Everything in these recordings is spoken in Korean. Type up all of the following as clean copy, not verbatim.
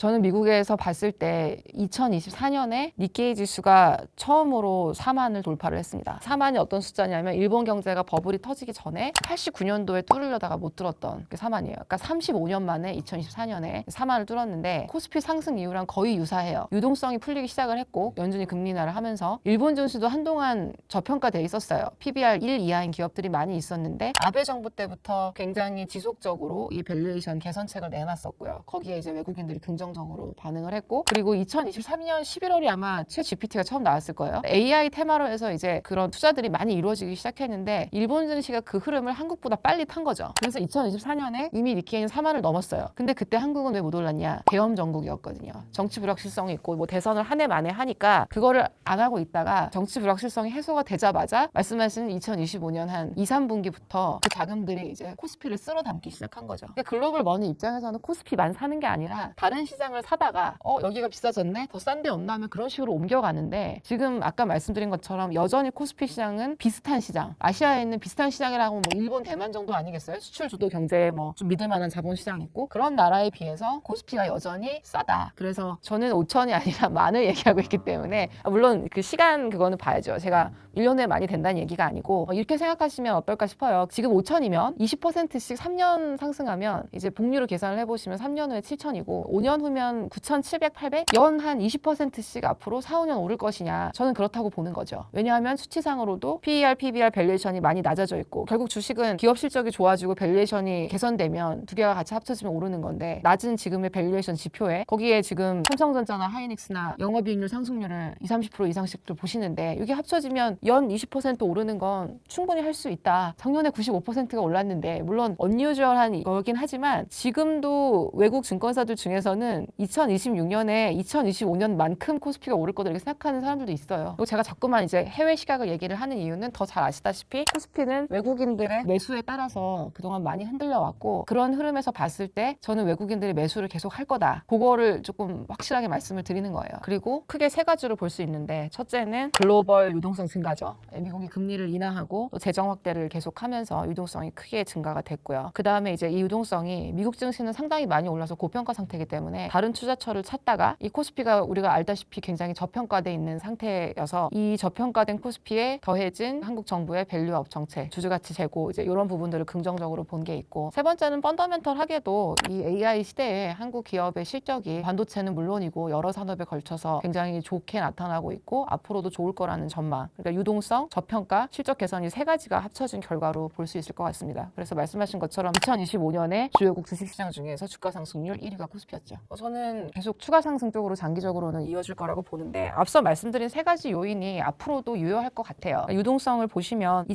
저는 미국에서 봤을 때 2024년에 니케이 지수가 처음으로 4만을 돌파를 했습니다. 4만이 어떤 숫자냐면 일본 경제가 버블이 터지기 전에 89년도에 뚫으려다가 못 뚫었던 게 4만이에요. 그러니까 35년 만에 2024년에 4만을 뚫었는데 코스피 상승 이유랑 거의 유사해요. 유동성이 풀리기 시작을 했고 연준이 금리 인하를 하면서 일본 증시도 한동안 저평가돼 있었어요. PBR 1 이하인 기업들이 많이 있었는데 아베 정부 때부터 굉장히 지속적으로 이 밸류에이션 개선책을 내놨었고요. 거기에 이제 외국인들이 긍정적으로 반응을 했고 그리고 2023년 11월이 아마 챗 GPT가 처음 나왔을 거예요. AI 테마로 해서 이제 그런 투자들이 많이 이루어지기 시작했는데 일본 증시가 그 흐름을 한국보다 빨리 탄 거죠. 그래서 2024년에 이미 니케이는 4만을 넘었어요. 근데 그때 한국은 왜 못 올랐냐? 계엄 정국이었거든요. 정치 불확실성이 있고 뭐 대선을 한 해 만에 하니까 그거를 안 하고 있다가 정치 불확실성이 해소가 되자마자 말씀하신 2025년 한 2, 3분기부터 그 자금들이 이제 코스피를 쓸어 담기 시작한 거죠. 그러니까 글로벌 머니 입장에서는 코스피만 사는 게 아니라 다른 시장을 사다가 여기가 비싸졌네? 더 싼 데 없나 하면 그런 식으로 옮겨가는데 지금 아까 말씀드린 것처럼 여전히 코스피 시장은 비슷한 시장, 아시아에 있는 비슷한 시장이라고 뭐 일본, 대만 정도 아니겠어요? 수출 주도 경제에 뭐 좀 믿을 만한 자본 시장 있고 그런 나라에 비해서 코스피가 여전히 싸다. 그래서 저는 5천이 아니라 만을 얘기하고 있기 때문에 물론 그 시간 그거는 봐야죠. 제가 1년에 많이 된다는 얘기가 아니고 이렇게 생각하시면 어떨까 싶어요. 지금 5천이면 20%씩 3년 상승하면 이제 복리로 계산을 해보시면 3년 후에 7천이고 5년 후면 9,700, 800? 연 한 20%씩 앞으로 4, 5년 오를 것이냐 저는 그렇다고 보는 거죠. 왜냐하면 수치상으로도 PER, PBR 밸류에이션이 많이 낮아져 있고 결국 주식은 기업 실적이 좋아지고 밸류에이션이 개선되면 두 개가 같이 합쳐지면 오르는 건데 낮은 지금의 밸류에이션 지표에 거기에 지금 삼성전자나 하이닉스나 영업이익률 상승률을 20, 30% 이상씩 보시는데 이게 합쳐지면 연 20% 오르는 건 충분히 할 수 있다. 작년에 95%가 올랐는데 물론 언유저얼한 거긴 하지만 지금도 외국 증권사들 중에서는 2026년에 2025년만큼 코스피가 오를 거다 이렇게 생각하는 사람들도 있어요. 그리고 제가 자꾸만 이제 해외 시각을 얘기를 하는 이유는 더 잘 아시다시피 코스피는 외국인들의 매수에 따라서 그동안 많이 흔들려 왔고 그런 흐름에서 봤을 때 저는 외국인들이 매수를 계속 할 거다. 그거를 조금 확실하게 말씀을 드리는 거예요. 그리고 크게 세 가지로 볼 수 있는데 첫째는 글로벌 유동성 증가죠. 미국이 금리를 인하하고 또 재정 확대를 계속하면서 유동성이 크게 증가가 됐고요. 그 다음에 이제 이 유동성이 미국 증시는 상당히 많이 올라서 고평가 상태이기 때문에 다른 투자처를 찾다가 이 코스피가 우리가 알다시피 굉장히 저평가돼 있는 상태여서 이 저평가된 코스피에 더해진 한국 정부의 밸류업 정책, 주주가치 제고 이제 이런 부분들을 긍정적으로 본 게 있고 세 번째는 펀더멘털하게도 이 AI 시대에 한국 기업의 실적이 반도체는 물론이고 여러 산업에 걸쳐서 굉장히 좋게 나타나고 있고 앞으로도 좋을 거라는 전망. 그러니까 유동성, 저평가, 실적 개선이 세 가지가 합쳐진 결과로 볼 수 있을 것 같습니다. 그래서 말씀하신 것처럼 2025년에 주요국 주식시장 중에서 주가 상승률 1위가 코스피였죠. 저는 계속 추가 상승 쪽으로 장기적으로는 이어질 거라고 보는데 앞서 말씀드린 세 가지 요인이 앞으로도 유효할 것 같아요. 유동성을 보시면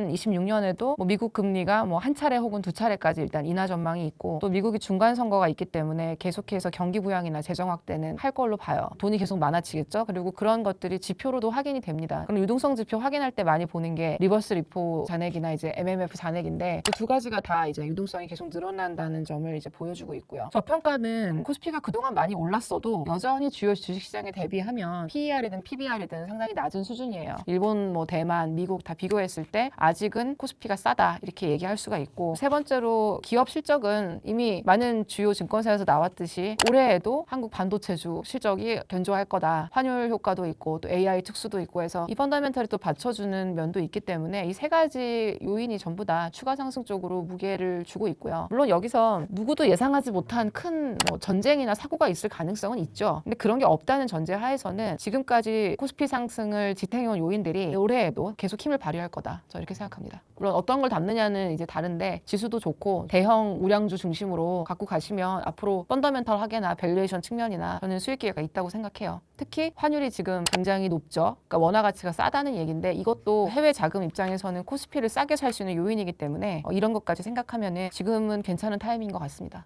2026년에도 뭐 미국 금리가 뭐 한 차례 혹은 두 차례까지 일단 인하 전망이 있고 또 미국이 중간 선거가 있기 때문에 계속해서 경기 부양이나 재정 확대는 할 걸로 봐요. 돈이 계속 많아지겠죠. 그리고 그런 것들이 지표로도 확인이 됩니다. 그럼 유동성 지표 확인할 때 많이 보는 게 리버스 리포 잔액이나 이제 MMF 잔액인데 그 두 가지가 다 이제 유동성이 계속 늘어난다는 점을 이제 보여주고 있고요. 저평가는 코스피가 그동안 많이 올랐어도 여전히 주요 주식시장에 대비하면 PER이든 PBR이든 상당히 낮은 수준이에요. 일본, 뭐 대만, 미국 다 비교했을 때 아직은 코스피가 싸다 이렇게 얘기할 수가 있고 세 번째로 기업 실적은 이미 많은 주요 증권사에서 나왔듯이 올해에도 한국 반도체주 실적이 견조할 거다. 환율 효과도 있고 또 AI 특수도 있고 해서 이 펀더멘털이 또 받쳐주는 면도 있기 때문에 이 세 가지 요인이 전부 다 추가 상승 쪽으로 무게를 주고 있고요. 물론 여기서 누구도 예상하지 못한 큰 뭐 전쟁이나 사고가 있을 가능성은 있죠. 근데 그런 게 없다는 전제 하에서는 지금까지 코스피 상승을 지탱해온 요인들이 올해에도 계속 힘을 발휘할 거다. 저 이렇게 생각합니다. 물론 어떤 걸 담느냐는 이제 다른데 지수도 좋고 대형 우량주 중심으로 갖고 가시면 앞으로 펀더멘털하게나 밸류에이션 측면이나 저는 수익 기회가 있다고 생각해요. 특히 환율이 지금 굉장히 높죠. 그러니까 원화 가치가 싸다는 얘기인데 이것도 해외 자금 입장에서는 코스피를 싸게 살 수 있는 요인이기 때문에 이런 것까지 생각하면은 지금은 괜찮은 타이밍인 것 같습니다.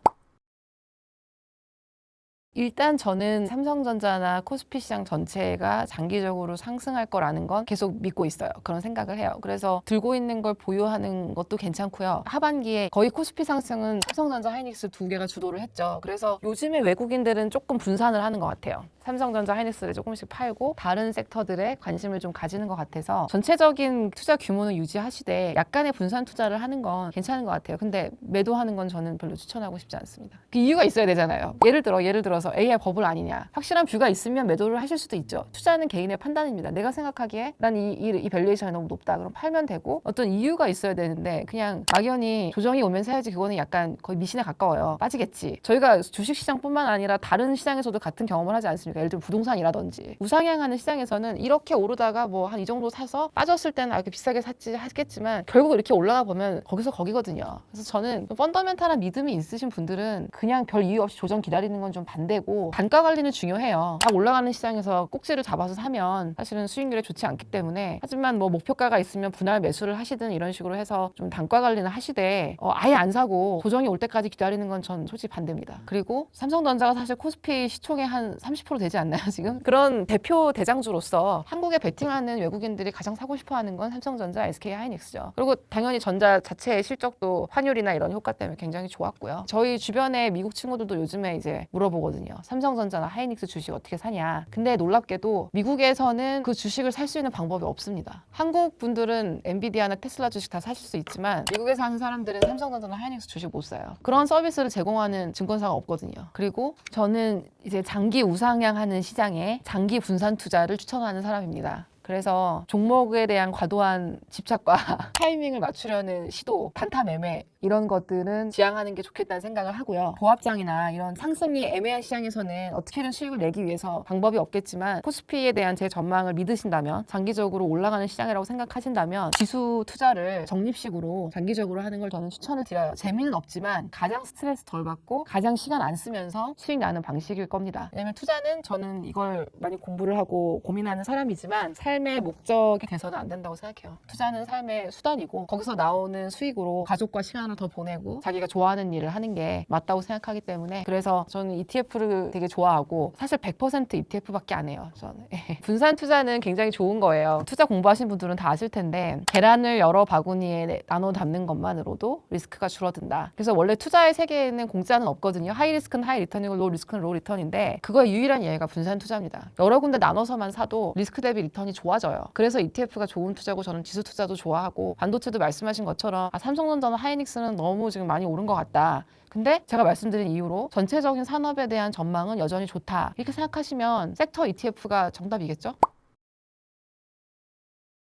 일단 저는 삼성전자나 코스피 시장 전체가 장기적으로 상승할 거라는 건 계속 믿고 있어요. 그런 생각을 해요. 그래서 들고 있는 걸 보유하는 것도 괜찮고요. 하반기에 거의 코스피 상승은 삼성전자, 하이닉스 두 개가 주도를 했죠. 그래서 요즘에 외국인들은 조금 분산을 하는 것 같아요. 삼성전자, 하이닉스를 조금씩 팔고 다른 섹터들에 관심을 좀 가지는 것 같아서 전체적인 투자 규모는 유지하시되 약간의 분산 투자를 하는 건 괜찮은 것 같아요. 근데 매도하는 건 저는 별로 추천하고 싶지 않습니다. 그 이유가 있어야 되잖아요. 예를 들어서 AI 버블 아니냐. 확실한 뷰가 있으면 매도를 하실 수도 있죠. 투자는 개인의 판단입니다. 내가 생각하기에 난 이 밸류에이션이 너무 높다. 그럼 팔면 되고 어떤 이유가 있어야 되는데 그냥 막연히 조정이 오면 사야지 그거는 약간 거의 미신에 가까워요. 빠지겠지. 저희가 주식시장뿐만 아니라 다른 시장에서도 같은 경험을 하지 않습니까? 예를 들면 부동산이라든지 우상향하는 시장에서는 이렇게 오르다가 뭐 한 이 정도 사서 빠졌을 때는 이렇게 비싸게 샀지 하겠지만 결국 이렇게 올라가 보면 거기서 거기거든요. 그래서 저는 펀더멘탈한 믿음이 있으신 분들은 그냥 별 이유 없이 조정 기다리는 건 좀 반대고 단가 관리는 중요해요. 딱 올라가는 시장에서 꼭지를 잡아서 사면 사실은 수익률에 좋지 않기 때문에 하지만 뭐 목표가가 있으면 분할 매수를 하시든 이런 식으로 해서 좀 단가 관리는 하시되 아예 안 사고 조정이 올 때까지 기다리는 건 전 솔직히 반대입니다. 그리고 삼성전자가 사실 코스피 시총의 한 30% 되지 않나요 지금? 그런 대표 대장주로서 한국에 베팅하는 외국인들이 가장 사고 싶어하는 건 삼성전자, SK하이닉스죠. 그리고 당연히 전자 자체의 실적도 환율이나 이런 효과 때문에 굉장히 좋았고요. 저희 주변에 미국 친구들도 요즘에 이제 물어보거든요. 삼성전자나 하이닉스 주식 어떻게 사냐. 근데 놀랍게도 미국에서는 그 주식을 살 수 있는 방법이 없습니다. 한국 분들은 엔비디아나 테슬라 주식 다 사실 수 있지만 미국에 사는 사람들은 삼성전자나 하이닉스 주식 못 사요. 그런 서비스를 제공하는 증권사가 없거든요. 그리고 저는 이제 장기 우상향하는 시장에 장기 분산 투자를 추천하는 사람입니다. 그래서 종목에 대한 과도한 집착과 타이밍을 맞추려는 시도, 단타 매매 이런 것들은 지양하는 게 좋겠다는 생각을 하고요. 보합장이나 이런 상승이 애매한 시장에서는 어떻게든 수익을 내기 위해서 방법이 없겠지만 코스피에 대한 제 전망을 믿으신다면 장기적으로 올라가는 시장이라고 생각하신다면 지수 투자를 적립식으로 장기적으로 하는 걸 저는 추천을 드려요. 재미는 없지만 가장 스트레스 덜 받고 가장 시간 안 쓰면서 수익 나는 방식일 겁니다. 왜냐면 투자는 저는 이걸 많이 공부를 하고 고민하는 사람이지만 삶의 목적이 돼서는 안 된다고 생각해요. 투자는 삶의 수단이고 거기서 나오는 수익으로 가족과 시간을 더 보내고 자기가 좋아하는 일을 하는 게 맞다고 생각하기 때문에 그래서 저는 ETF를 되게 좋아하고 사실 100% ETF밖에 안 해요. 저는 분산 투자는 굉장히 좋은 거예요. 투자 공부하신 분들은 다 아실 텐데 계란을 여러 바구니에 나눠 담는 것만으로도 리스크가 줄어든다. 그래서 원래 투자의 세계에는 공짜는 없거든요. 하이 리스크는 하이 리턴이고 로 리스크는 로 리턴인데 그거의 유일한 예가 분산 투자입니다. 여러 군데 나눠서만 사도 리스크 대비 리턴이 좋아져요. 그래서 ETF가 좋은 투자고 저는 지수 투자도 좋아하고 반도체도 말씀하신 것처럼 삼성전자나 하이닉스는 너무 지금 많이 오른 것 같다. 근데 제가 말씀드린 이유로 전체적인 산업에 대한 전망은 여전히 좋다. 이렇게 생각하시면 섹터 ETF가 정답이겠죠?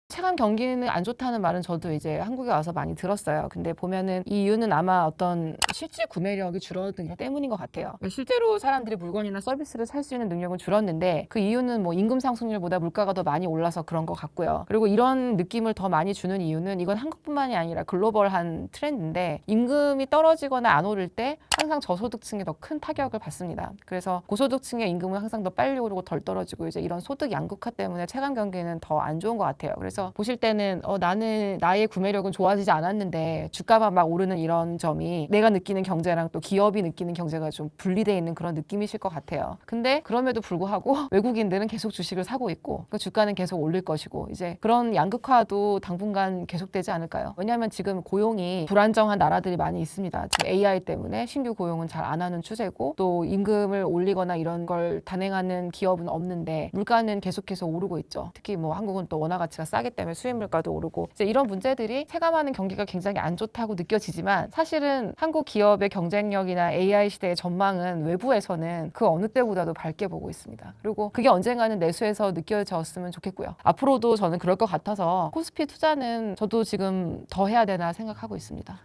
최근 경기는 안 좋다는 말은 저도 이제 한국에 와서 많이 들었어요. 근데 보면은 이 이유는 아마 어떤 실제 구매력이 줄어들기 때문인 것 같아요. 실제로 사람들이 물건이나 서비스를 살 수 있는 능력은 줄었는데 그 이유는 뭐 임금 상승률보다 물가가 더 많이 올라서 그런 것 같고요. 그리고 이런 느낌을 더 많이 주는 이유는 이건 한국뿐만이 아니라 글로벌한 트렌드인데 임금이 떨어지거나 안 오를 때 항상 저소득층이 더 큰 타격을 받습니다. 그래서 고소득층의 임금은 항상 더 빨리 오르고 덜 떨어지고 이제 이런 소득 양극화 때문에 최근 경기는 더 안 좋은 것 같아요. 그래서 보실 때는 나는 나의 구매력은 좋아지지 않았는데 주가만 막 오르는 이런 점이 내가 느끼는 경제랑 또 기업이 느끼는 경제가 좀 분리되어 있는 그런 느낌이실 것 같아요. 근데 그럼에도 불구하고 외국인들은 계속 주식을 사고 있고 그 주가는 계속 올릴 것이고 이제 그런 양극화도 당분간 계속되지 않을까요? 왜냐하면 지금 고용이 불안정한 나라들이 많이 있습니다. 지금 AI 때문에 신규 고용은 잘 안 하는 추세고 또 임금을 올리거나 이런 걸 단행하는 기업은 없는데 물가는 계속해서 오르고 있죠. 특히 뭐 한국은 또 원화 가치가 싸기 때문에 수입 물가도 오르고 이제 이런 문제들이 체감하는 경기가 굉장히 안 좋다고 느껴지지만 사실은 한국 기업의 경쟁력이나 AI 시대의 전망은 외부에서는 그 어느 때보다도 밝게 보고 있습니다. 그리고 그게 언젠가는 내수에서 느껴졌으면 좋겠고요. 앞으로도 저는 그럴 것 같아서 코스피 투자는 저도 지금 더 해야 되나 생각하고 있습니다.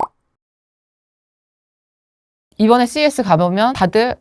이번에 CES 가보면 다들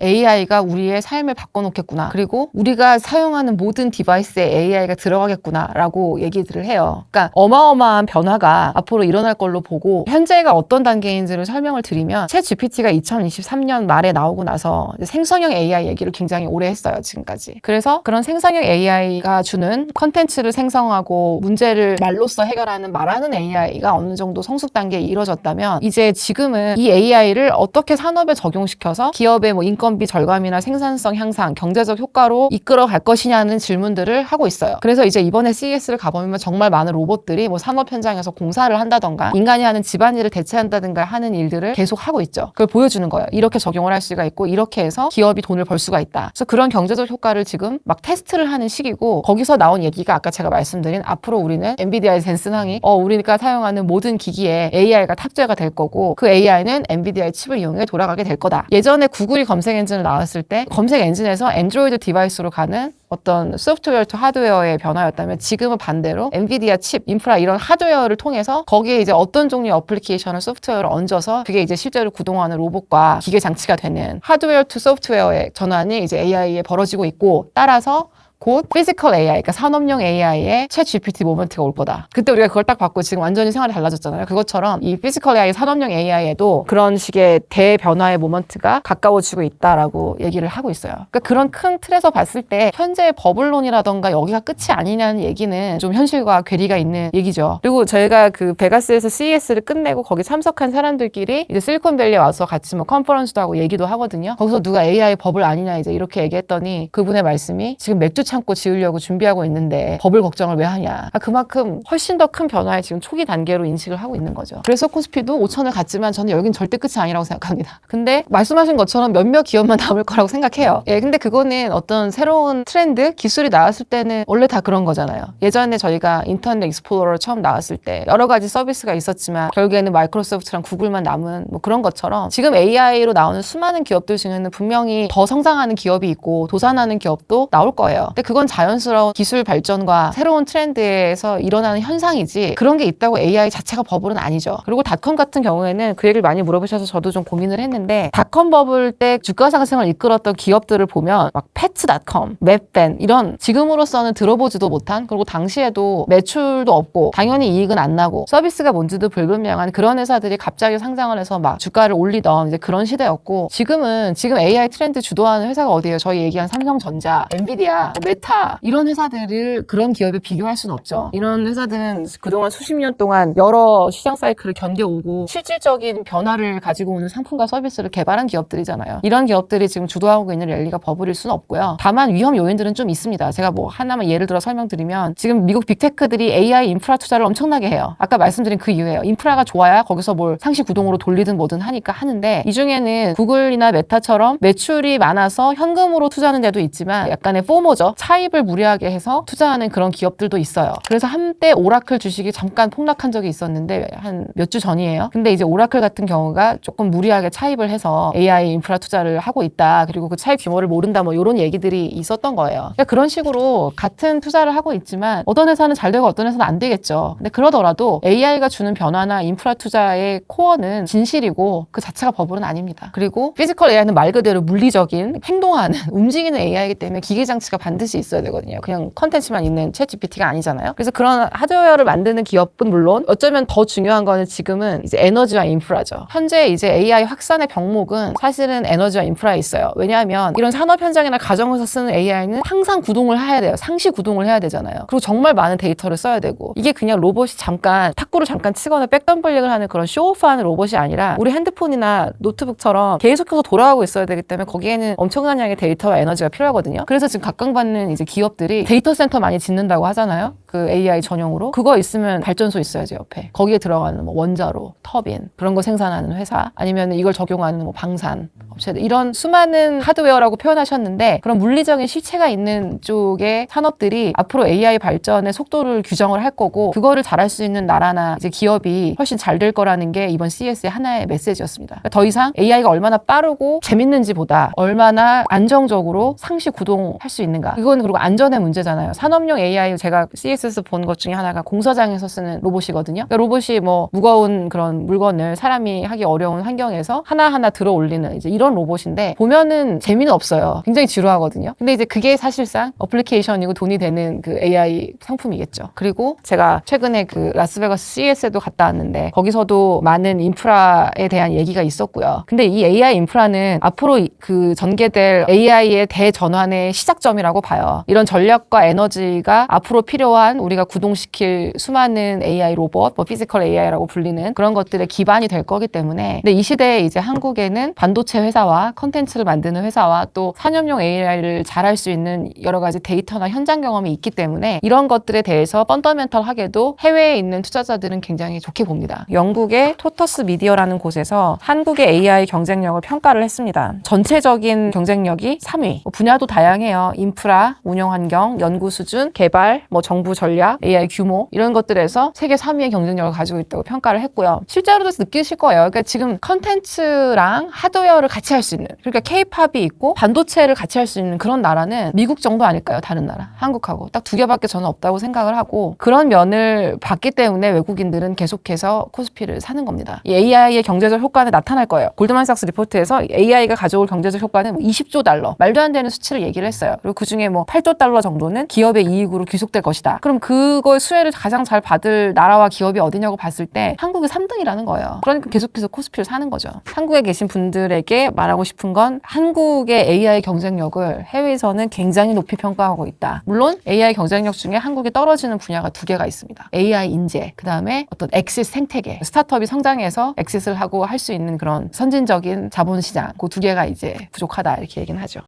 AI가 우리의 삶을 바꿔놓겠구나. 그리고 우리가 사용하는 모든 디바이스에 AI가 들어가겠구나 라고 얘기들을 해요. 그러니까 어마어마한 변화가 앞으로 일어날 걸로 보고 현재가 어떤 단계인지를 설명을 드리면 챗GPT가 2023년 말에 나오고 나서 생성형 AI 얘기를 굉장히 오래 했어요. 지금까지. 그래서 그런 생성형 AI가 주는 컨텐츠를 생성하고 문제를 말로써 해결하는 말하는 AI가 어느 정도 성숙 단계에 이뤄졌다면 이제 지금은 이 AI를 어떻게 어떻게 산업에 적용시켜서 기업의 뭐 인건비 절감이나 생산성 향상, 경제적 효과로 이끌어 갈 것이냐는 질문들을 하고 있어요. 그래서 이제 이번에 CES를 가보면 정말 많은 로봇들이 뭐 산업 현장에서 공사를 한다던가 인간이 하는 집안일을 대체한다든가 하는 일들을 계속 하고 있죠. 그걸 보여주는 거예요. 이렇게 적용을 할 수가 있고 이렇게 해서 기업이 돈을 벌 수가 있다. 그래서 그런 경제적 효과를 지금 막 테스트를 하는 시기고, 거기서 나온 얘기가 아까 제가 말씀드린 앞으로 우리는 엔비디아의 젠슨항이 우리가 사용하는 모든 기기에 AI가 탑재가 될 거고 그 AI는 엔비디아의 칩을 이용해 돌아가게 될 거다. 예전에 구글이 검색 엔진을 나왔을 때 검색 엔진에서 엔드로이드 디바이스로 가는 어떤 소프트웨어 투 하드웨어의 변화였다면 지금은 반대로 엔비디아 칩, 인프라 이런 하드웨어를 통해서 거기에 이제 어떤 종류의 어플리케이션을 소프트웨어를 얹어서 그게 이제 실제로 구동하는 로봇과 기계 장치가 되는 하드웨어 투 소프트웨어의 전환이 이제 AI에 벌어지고 있고, 따라서 곧 피지컬 AI, 그러니까 산업용 AI의 챗 GPT 모먼트가 올 거다. 그때 우리가 그걸 딱 봤고 지금 완전히 생활이 달라졌잖아요. 그것처럼 이 피지컬 AI, 산업용 AI에도 그런 식의 대변화의 모먼트가 가까워지고 있다라고 얘기를 하고 있어요. 그러니까 그런 큰 틀에서 봤을 때 현재의 버블론이라던가 여기가 끝이 아니냐는 얘기는 좀 현실과 괴리가 있는 얘기죠. 그리고 저희가 그 베가스에서 CES를 끝내고 거기 참석한 사람들끼리 이제 실리콘밸리에 와서 같이 뭐 컨퍼런스도 하고 얘기도 하거든요. 거기서 누가 AI 버블 아니냐 이제 이렇게 얘기했더니 그분의 말씀이 지금 맥주 참고 지으려고 준비하고 있는데 버블 걱정을 왜 하냐. 그만큼 훨씬 더 큰 변화에 지금 초기 단계로 인식을 하고 있는 거죠. 그래서 코스피도 5천을 갔지만 저는 여긴 절대 끝이 아니라고 생각합니다. 근데 말씀하신 것처럼 몇몇 기업만 남을 거라고 생각해요. 근데 그거는 어떤 새로운 트렌드, 기술이 나왔을 때는 원래 다 그런 거잖아요. 예전에 저희가 인터넷 익스플로러 처음 나왔을 때 여러 가지 서비스가 있었지만 결국에는 마이크로소프트랑 구글만 남은 뭐 그런 것처럼 지금 AI로 나오는 수많은 기업들 중에는 분명히 더 성장하는 기업이 있고 도산하는 기업도 나올 거예요. 근데 그건 자연스러운 기술 발전과 새로운 트렌드에서 일어나는 현상이지 그런 게 있다고 AI 자체가 버블은 아니죠. 그리고 닷컴 같은 경우에는 그 얘기를 많이 물어보셔서 저도 좀 고민을 했는데, 닷컴 버블 때 주가 상승을 이끌었던 기업들을 보면 막 패트닷컴, 맵밴 이런 지금으로서는 들어보지도 못한, 그리고 당시에도 매출도 없고 당연히 이익은 안 나고 서비스가 뭔지도 불분명한 그런 회사들이 갑자기 상장을 해서 막 주가를 올리던 이제 그런 시대였고, 지금 AI 트렌드 주도하는 회사가 어디예요? 저희 얘기한 삼성전자, 엔비디아, 메타 이런 회사들을 그런 기업에 비교할 수는 없죠. 이런 회사들은 그동안 수십 년 동안 여러 시장 사이클을 견뎌오고 실질적인 변화를 가지고 오는 상품과 서비스를 개발한 기업들이잖아요. 이런 기업들이 지금 주도하고 있는 랠리가 버블일 수는 없고요. 다만 위험 요인들은 좀 있습니다. 제가 뭐 하나만 예를 들어 설명드리면 지금 미국 빅테크들이 AI 인프라 투자를 엄청나게 해요. 아까 말씀드린 그 이유예요. 인프라가 좋아야 거기서 뭘 상시 구동으로 돌리든 뭐든 하니까 하는데, 이 중에는 구글이나 메타처럼 매출이 많아서 현금으로 투자하는 데도 있지만 약간의 포모죠. 차입을 무리하게 해서 투자하는 그런 기업들도 있어요. 그래서 한때 오라클 주식이 잠깐 폭락한 적이 있었는데 한 몇 주 전이에요. 근데 이제 오라클 같은 경우가 조금 무리하게 차입을 해서 AI 인프라 투자를 하고 있다. 그리고 그 차입 규모를 모른다. 뭐 이런 얘기들이 있었던 거예요. 그러니까 그런 식으로 같은 투자를 하고 있지만 어떤 회사는 잘 되고 어떤 회사는 안 되겠죠. 근데 그러더라도 AI가 주는 변화나 인프라 투자의 코어는 진실이고 그 자체가 버블은 아닙니다. 그리고 피지컬 AI는 말 그대로 물리적인 행동하는 움직이는 AI이기 때문에 기계 장치가 반드시 있어야 되거든요. 그냥 컨텐츠만 있는 챗 GPT가 아니잖아요. 그래서 그런 하드웨어를 만드는 기업은 물론 어쩌면 더 중요한 거는 지금은 이제 에너지와 인프라죠. 현재 이제 AI 확산의 병목은 사실은 에너지와 인프라에 있어요. 왜냐하면 이런 산업 현장이나 가정에서 쓰는 AI는 항상 구동을 해야 돼요. 상시 구동을 해야 되잖아요. 그리고 정말 많은 데이터를 써야 되고, 이게 그냥 로봇이 잠깐 탁구를 잠깐 치거나 백덤블링을 하는 그런 쇼오프하는 로봇이 아니라 우리 핸드폰이나 노트북처럼 계속해서 돌아가고 있어야 되기 때문에 거기에는 엄청난 양의 데이터와 에너지가 필요하거든요. 그래서 지금 각광받는 이제 기업들이 데이터 센터 많이 짓는다고 하잖아요. 그 AI 전용으로. 그거 있으면 발전소 있어야지 옆에. 거기에 들어가는 뭐 원자로, 터빈 그런 거 생산하는 회사, 아니면 이걸 적용하는 뭐 방산 업체들, 이런 수많은 하드웨어라고 표현하셨는데 그런 물리적인 실체가 있는 쪽의 산업들이 앞으로 AI 발전의 속도를 규정을 할 거고, 그거를 잘할 수 있는 나라나 이제 기업이 훨씬 잘 될 거라는 게 이번 CES의 하나의 메시지였습니다. 그러니까 더 이상 AI가 얼마나 빠르고 재밌는지보다 얼마나 안정적으로 상시 구동할 수 있는가, 이건 그리고 안전의 문제잖아요. 산업용 AI, 제가 CES에서 본 것 중에 하나가 공사장에서 쓰는 로봇이거든요. 그러니까 로봇이 뭐 무거운 그런 물건을 사람이 하기 어려운 환경에서 하나하나 들어 올리는 이제 이런 로봇인데 보면은 재미는 없어요. 굉장히 지루하거든요. 근데 이제 그게 사실상 어플리케이션이고 돈이 되는 그 AI 상품이겠죠. 그리고 제가 최근에 그 라스베가스 CES에도 갔다 왔는데 거기서도 많은 인프라에 대한 얘기가 있었고요. 근데 이 AI 인프라는 앞으로 그 전개될 AI의 대전환의 시작점이라고 봐요. 이런 전력과 에너지가 앞으로 필요한 또한 우리가 구동시킬 수많은 AI 로봇, 뭐 피지컬 AI라고 불리는 그런 것들의 기반이 될 거기 때문에 근데 이 시대에 이제 한국에는 반도체 회사와 컨텐츠를 만드는 회사와 또 산업용 AI를 잘할 수 있는 여러 가지 데이터나 현장 경험이 있기 때문에 이런 것들에 대해서 펀더멘털하게도 해외에 있는 투자자들은 굉장히 좋게 봅니다. 영국의 토터스 미디어라는 곳에서 한국의 AI 경쟁력을 평가를 했습니다. 전체적인 경쟁력이 3위. 분야도 다양해요. 인프라, 운영 환경, 연구 수준, 개발, 뭐 정부 전략, AI 규모 이런 것들에서 세계 3위의 경쟁력을 가지고 있다고 평가를 했고요. 실제로도 느끼실 거예요. 그러니까 지금 컨텐츠랑 하드웨어를 같이 할 수 있는 그러니까 K-팝이 있고 반도체를 같이 할 수 있는 그런 나라는 미국 정도 아닐까요? 다른 나라. 한국하고 딱 두 개밖에 저는 없다고 생각을 하고 그런 면을 봤기 때문에 외국인들은 계속해서 코스피를 사는 겁니다. 이 AI의 경제적 효과는 나타날 거예요. 골드만삭스 리포트에서 AI가 가져올 경제적 효과는 20조 달러. 말도 안 되는 수치를 얘기를 했어요. 그리고 그중에 뭐 8조 달러 정도는 기업의 이익으로 귀속될 것이다. 그럼 그거의 수혜를 가장 잘 받을 나라와 기업이 어디냐고 봤을 때 한국이 3등이라는 거예요. 그러니까 계속해서 코스피를 사는 거죠. 한국에 계신 분들에게 말하고 싶은 건 한국의 AI 경쟁력을 해외에서는 굉장히 높이 평가하고 있다. 물론 AI 경쟁력 중에 한국이 떨어지는 분야가 두 개가 있습니다. AI 인재, 그 다음에 어떤 엑싯 생태계, 스타트업이 성장해서 엑싯을 하고 할 수 있는 그런 선진적인 자본시장, 그 두 개가 이제 부족하다 이렇게 얘기는 하죠.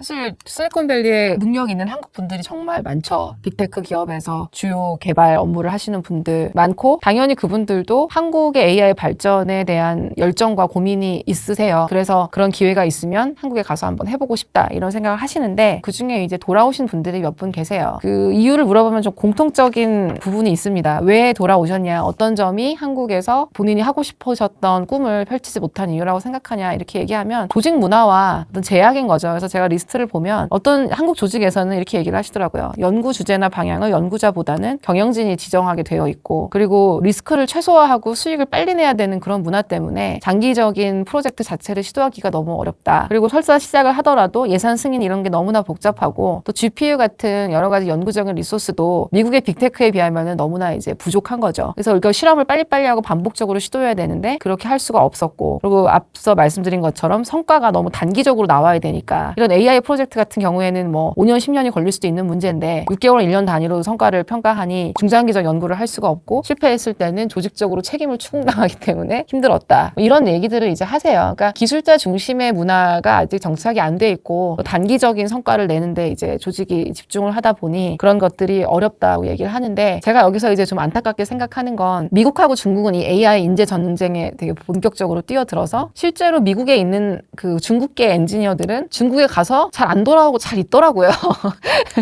사실 실리콘밸리에 능력 있는 한국 분들이 정말 많죠. 빅테크 기업에서 주요 개발 업무를 하시는 분들 많고 당연히 그분들도 한국의 AI 발전에 대한 열정과 고민이 있으세요. 그래서 그런 기회가 있으면 한국에 가서 한번 해보고 싶다 이런 생각을 하시는데 그중에 이제 돌아오신 분들이 몇 분 계세요. 그 이유를 물어보면 좀 공통적인 부분이 있습니다. 왜 돌아오셨냐, 어떤 점이 한국에서 본인이 하고 싶으셨던 꿈을 펼치지 못한 이유라고 생각하냐 이렇게 얘기하면 조직 문화와 어떤 제약인 거죠. 그래서 제가 리스트를 보면 어떤 한국 조직에서는 이렇게 얘기를 하시더라고요. 연구 주제나 방향을 연구자보다는 경영진이 지정하게 되어 있고 그리고 리스크를 최소화하고 수익을 빨리 내야 되는 그런 문화 때문에 장기적인 프로젝트 자체를 시도하기가 너무 어렵다. 그리고 설사 시작을 하더라도 예산 승인 이런 게 너무나 복잡하고 또 GPU 같은 여러 가지 연구적인 리소스도 미국의 빅테크에 비하면 너무나 이제 부족한 거죠. 그래서 이거 실험을 빨리빨리 하고 반복적으로 시도해야 되는데 그렇게 할 수가 없었고 그리고 앞서 말씀드린 것처럼 성과가 너무 단기적으로 나와야 되니까 이런 AI 프로젝트 같은 경우에는 뭐 5년, 10년이 걸릴 수도 있는 문제인데 6개월, 1년 단위로 성과를 평가하니 중장기적 연구를 할 수가 없고 실패했을 때는 조직적으로 책임을 추궁당하기 때문에 힘들었다. 이런 얘기들을 이제 하세요. 그러니까 기술자 중심의 문화가 아직 정착이 안 돼 있고 단기적인 성과를 내는데 이제 조직이 집중을 하다 보니 그런 것들이 어렵다고 얘기를 하는데 제가 여기서 이제 좀 안타깝게 생각하는 건 미국하고 중국은 이 AI 인재 전쟁에 되게 본격적으로 뛰어들어서 실제로 미국에 있는 그 중국계 엔지니어들은 중국에 가서 잘 안 돌아오고 잘 있더라고요.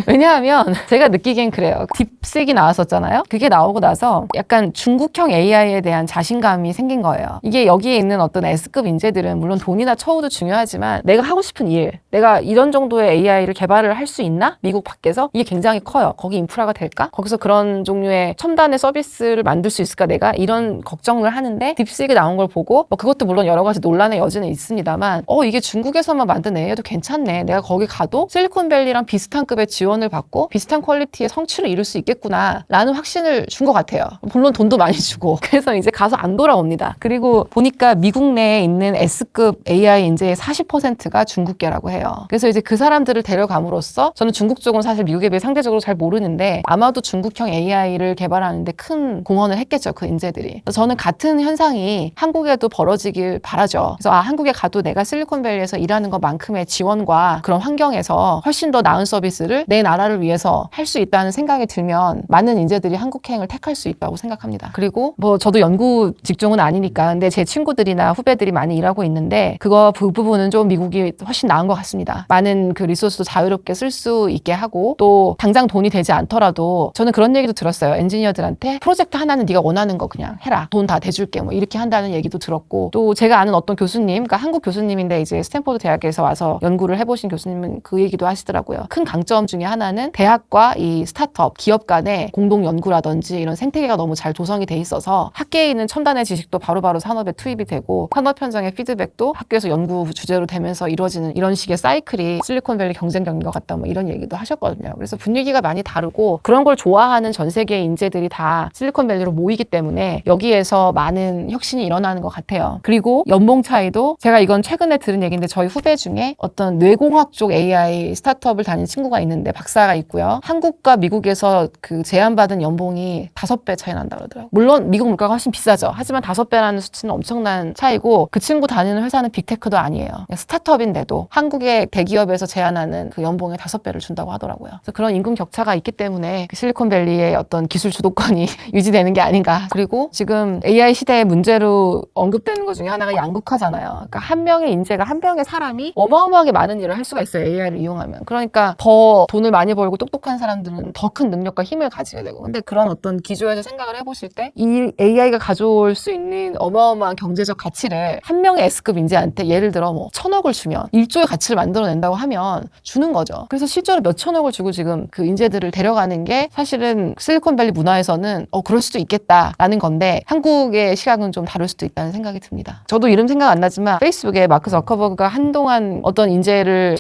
왜냐하면 제가 느끼기엔 그래요. 딥식이 나왔었잖아요. 그게 나오고 나서 약간 중국형 AI에 대한 자신감이 생긴 거예요. 이게 여기에 있는 어떤 S급 인재들은 물론 돈이나 처우도 중요하지만 내가 하고 싶은 일, 내가 이런 정도의 AI를 개발을 할 수 있나? 미국 밖에서? 이게 굉장히 커요. 거기 인프라가 될까? 거기서 그런 종류의 첨단의 서비스를 만들 수 있을까? 내가 이런 걱정을 하는데 딥식이 나온 걸 보고 뭐 그것도 물론 여러 가지 논란의 여지는 있습니다만 이게 중국에서만 만든 AI도 괜찮네. 내가 거기 가도 실리콘밸리랑 비슷한 급의 지원을 받고 비슷한 퀄리티의 성취를 이룰 수 있겠구나 라는 확신을 준 것 같아요. 물론 돈도 많이 주고 그래서 이제 가서 안 돌아옵니다. 그리고 보니까 미국 내에 있는 S급 AI 인재의 40%가 중국계라고 해요. 그래서 이제 그 사람들을 데려감으로써 저는 중국 쪽은 사실 미국에 비해 상대적으로 잘 모르는데 아마도 중국형 AI를 개발하는데 큰 공헌을 했겠죠. 그 인재들이. 저는 같은 현상이 한국에도 벌어지길 바라죠. 그래서 한국에 가도 내가 실리콘밸리에서 일하는 것만큼의 지원과 그런 환경에서 훨씬 더 나은 서비스를 내 나라를 위해서 할 수 있다는 생각이 들면 많은 인재들이 한국행을 택할 수 있다고 생각합니다. 그리고 뭐 저도 연구 직종은 아니니까 근데 제 친구들이나 후배들이 많이 일하고 있는데 그 부분은 좀 미국이 훨씬 나은 것 같습니다. 많은 그 리소스도 자유롭게 쓸 수 있게 하고 또 당장 돈이 되지 않더라도 저는 그런 얘기도 들었어요. 엔지니어들한테 프로젝트 하나는 네가 원하는 거 그냥 해라. 돈 다 대줄게. 뭐 이렇게 한다는 얘기도 들었고 또 제가 아는 어떤 교수님, 그러니까 한국 교수님인데 이제 스탠포드 대학에서 와서 연구를 해보신 교수님은 그 얘기도 하시더라고요. 큰 강점 중에 하나는 대학과 이 스타트업, 기업 간의 공동 연구라든지 이런 생태계가 너무 잘 조성이 돼 있어서 학계에 있는 첨단의 지식도 바로바로 산업에 투입이 되고 산업 현장의 피드백도 학교에서 연구 주제로 되면서 이루어지는 이런 식의 사이클이 실리콘밸리 경쟁력인 것 같다 뭐 이런 얘기도 하셨거든요. 그래서 분위기가 많이 다르고 그런 걸 좋아하는 전 세계의 인재들이 다 실리콘밸리로 모이기 때문에 여기에서 많은 혁신이 일어나는 것 같아요. 그리고 연봉 차이도 제가 이건 최근에 들은 얘기인데 저희 후배 중에 어떤 뇌공학 통합 쪽 AI 스타트업을 다니는 친구가 있는데 박사가 있고요. 한국과 미국에서 그 제안받은 연봉이 5배 차이 난다 그러더라고요. 물론 미국 물가가 훨씬 비싸죠. 하지만 5배라는 수치는 엄청난 차이고 그 친구 다니는 회사는 빅테크도 아니에요. 그냥 스타트업인데도 한국의 대기업에서 제안하는 그 연봉의 5배를 준다고 하더라고요. 그래서 그런 임금 격차가 있기 때문에 그 실리콘밸리의 어떤 기술 주도권이 유지되는 게 아닌가. 그리고 지금 AI 시대의 문제로 언급되는 것 중에 하나가 양극화잖아요. 그러니까 한 명의 인재가 한 명의 사람이 어마어마하게 많은 일을 할 수가 있어요. AI를 이용하면. 그러니까 더 돈을 많이 벌고 똑똑한 사람들은 더 큰 능력과 힘을 가지게 되고. 근데 그런 어떤 기조에서 생각을 해보실 때 이 AI가 가져올 수 있는 어마어마한 경제적 가치를 한 명의 S급 인재한테 예를 들어 뭐 1,000억을 주면 1조의 가치를 만들어낸다고 하면 주는 거죠. 그래서 실제로 몇 천억을 주고 지금 그 인재들을 데려가는 게 사실은 실리콘밸리 문화에서는 그럴 수도 있겠다라는 건데 한국의 시각은 좀 다를 수도 있다는 생각이 듭니다. 저도 이름 생각 안 나지만 페이스북에 마크 저커버그가 한동안 어떤 인재를